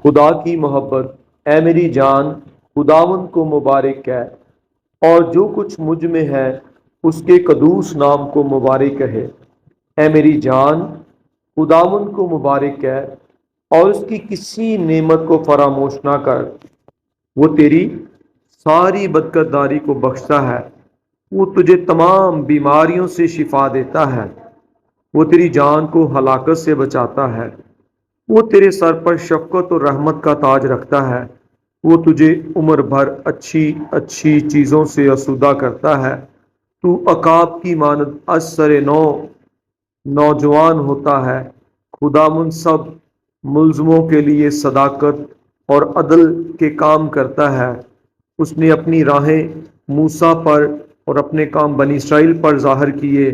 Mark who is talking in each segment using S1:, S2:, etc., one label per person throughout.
S1: خدا کی محبت، اے میری جان خداوند کو مبارک ہے، اور جو کچھ مجھ میں ہے اس کے قدوس نام کو مبارک ہے۔ اے میری جان خداوند کو مبارک ہے، اور اس کی کسی نعمت کو فراموش نہ کر۔ وہ تیری ساری بدکرداری کو بخشتا ہے، وہ تجھے تمام بیماریوں سے شفا دیتا ہے، وہ تیری جان کو ہلاکت سے بچاتا ہے، وہ تیرے سر پر شفقت اور رحمت کا تاج رکھتا ہے، وہ تجھے عمر بھر اچھی اچھی چیزوں سے آسودہ کرتا ہے۔ تو عقاب کی مانند از سر نو نوجوان ہوتا ہے۔ خداوند سب ملزموں کے لیے صداقت اور عدل کے کام کرتا ہے۔ اس نے اپنی راہیں موسیٰ پر اور اپنے کام بنی اسرائیل پر ظاہر کیے۔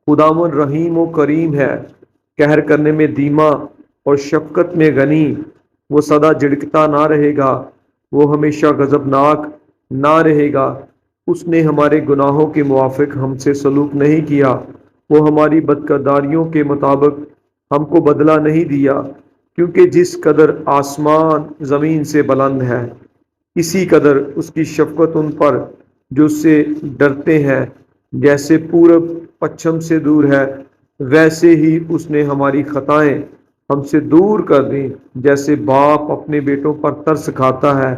S1: خداوند رحیم و کریم ہے، قہر کرنے میں دھیما اور شفقت میں غنی۔ وہ سدا جھڑکتا نہ رہے گا، وہ ہمیشہ غضبناک نہ رہے گا۔ اس نے ہمارے گناہوں کے موافق ہم سے سلوک نہیں کیا، وہ ہماری بدکرداریوں کے مطابق ہم کو بدلہ نہیں دیا۔ کیونکہ جس قدر آسمان زمین سے بلند ہے، اسی قدر اس کی شفقت ان پر جو اس سے ڈرتے ہیں۔ جیسے پورب پچھم سے دور ہے، ویسے ہی اس نے ہماری خطائیں ہم سے دور کر دیں۔ جیسے باپ اپنے بیٹوں پر ترس کھاتا ہے،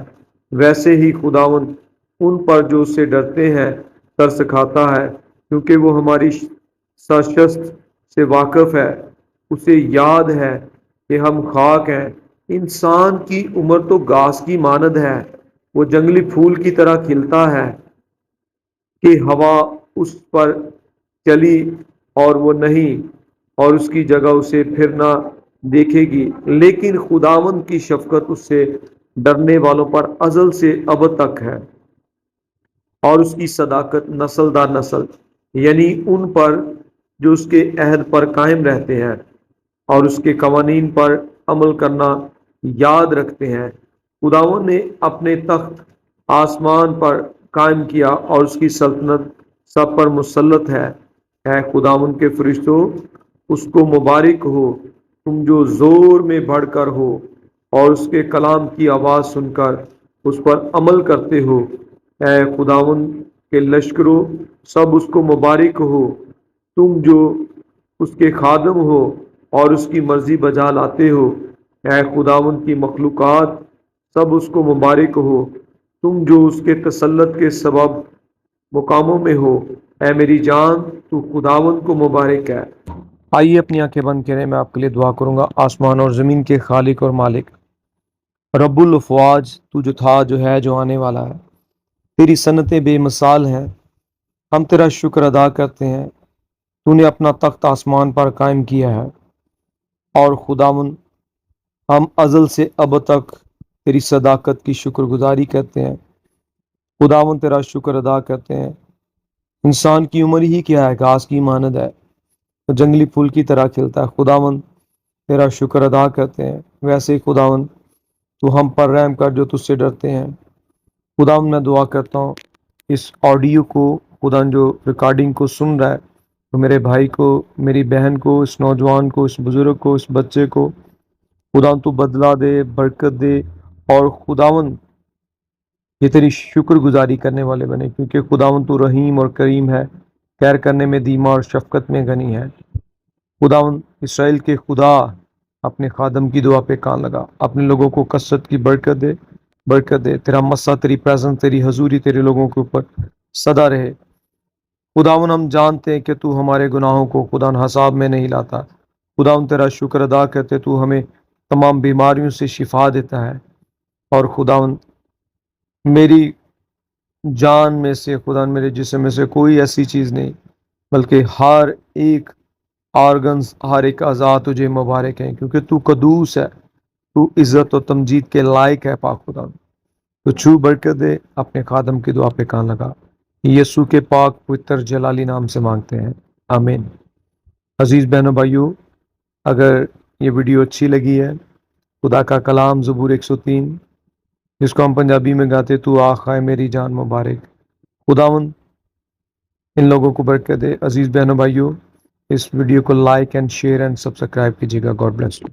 S1: ویسے ہی خداوند ان پر جو اس سے ڈرتے ہیں ترس کھاتا ہے، کیونکہ وہ ہماری سرشت سے واقف ہے۔ اسے یاد ہے کہ ہم خاک ہیں۔ انسان کی عمر تو گھاس کی مانند ہے، وہ جنگلی پھول کی طرح کھلتا ہے کہ ہوا اس پر چلی اور وہ نہیں، اور اس کی جگہ اسے پھر نہ دیکھے گی۔ لیکن خداوند کی شفقت اس سے ڈرنے والوں پر ازل سے ابد تک ہے، اور اس کی صداقت نسل در نسل، یعنی ان پر جو اس کے عہد پر قائم رہتے ہیں اور اس کے قوانین پر عمل کرنا یاد رکھتے ہیں۔ خداوند نے اپنے تخت آسمان پر قائم کیا، اور اس کی سلطنت سب پر مسلط ہے۔ اے خداوند کے فرشتوں، اس کو مبارک ہو، تم جو زور میں بڑھ کر ہو اور اس کے کلام کی آواز سن کر اس پر عمل کرتے ہو۔ اے خداوند کے لشکروں، سب اس کو مبارک ہو، تم جو اس کے خادم ہو اور اس کی مرضی بجا لاتے ہو۔ اے خداوند کی مخلوقات، سب اس کو مبارک ہو، تم جو اس کے تسلط کے سبب مقاموں میں ہو۔ اے میری جان تو خداوند کو مبارک ہے۔ آئیے اپنی آنکھیں بند کریں، میں آپ کے لیے دعا کروں گا۔ آسمان اور زمین کے خالق اور مالک، رب الافواج، تو جو تھا، جو ہے، جو آنے والا ہے، تیری صنعتیں بے مثال ہیں۔ ہم تیرا شکر ادا کرتے ہیں، تو نے اپنا تخت آسمان پر قائم کیا ہے، اور خداوند ہم ازل سے اب تک تیری صداقت کی شکر گزاری کرتے ہیں۔ خداوند تیرا شکر ادا کرتے ہیں۔ انسان کی عمر ہی کیا ہے، گھاس کی مانند ہے، تو جنگلی پھول کی طرح کھلتا ہے۔ خداوند تیرا شکر ادا کرتے ہیں۔ ویسے ہی خداوند تو ہم پر رحم کر جو تجھ سے ڈرتے ہیں۔ خداوند میں دعا کرتا ہوں اس آڈیو کو، خداوند جو ریکارڈنگ کو سن رہا ہے، تو میرے بھائی کو، میری بہن کو، اس نوجوان کو، اس بزرگ کو، اس بچے کو خداوند تو بدلہ دے، برکت دے، اور خداوند یہ تیری شکر گزاری کرنے والے بنے، کیونکہ خداوند تو رحیم اور کریم ہے، خیر کرنے میں دھیما اور شفقت میں غنی ہے۔ خداوند اسرائیل کے خدا اپنے خادم کی دعا پہ کان لگا، اپنے لوگوں کو کثرت کی برکت دے، برکت دے۔ تیرا مسا، تیری پریزنس، تیری حضوری تیرے لوگوں کے اوپر سدا رہے۔ خداوند ہم جانتے ہیں کہ تو ہمارے گناہوں کو خداوند حساب میں نہیں لاتا۔ خداوند تیرا شکر ادا کرتے، تو ہمیں تمام بیماریوں سے شفا دیتا ہے۔ اور خداوند میری جان میں سے، خداوند میرے جسم میں سے کوئی ایسی چیز نہیں، بلکہ ہر ایک آرگنز، ہر ایک اعضاء تجھے مبارک ہیں، کیونکہ تو قدوس ہے، تو عزت و تمجید کے لائق ہے۔ پاک خداوند تو چھو برکت دے، اپنے خادم کی دعا پہ کان لگا، یسوع کے پاک پوتر جلالی نام سے مانگتے ہیں، آمین۔ عزیز بہنوں بھائیوں، اگر یہ ویڈیو اچھی لگی ہے، خدا کا کلام زبور 103 جس کو ہم پنجابی میں گاتے، تو آخا ہے میری جان مبارک، خداوند ان لوگوں کو برکت دے۔ عزیز بہنوں بھائیوں، اس ویڈیو کو like and share and subscribe کیجیے گا۔ God bless you.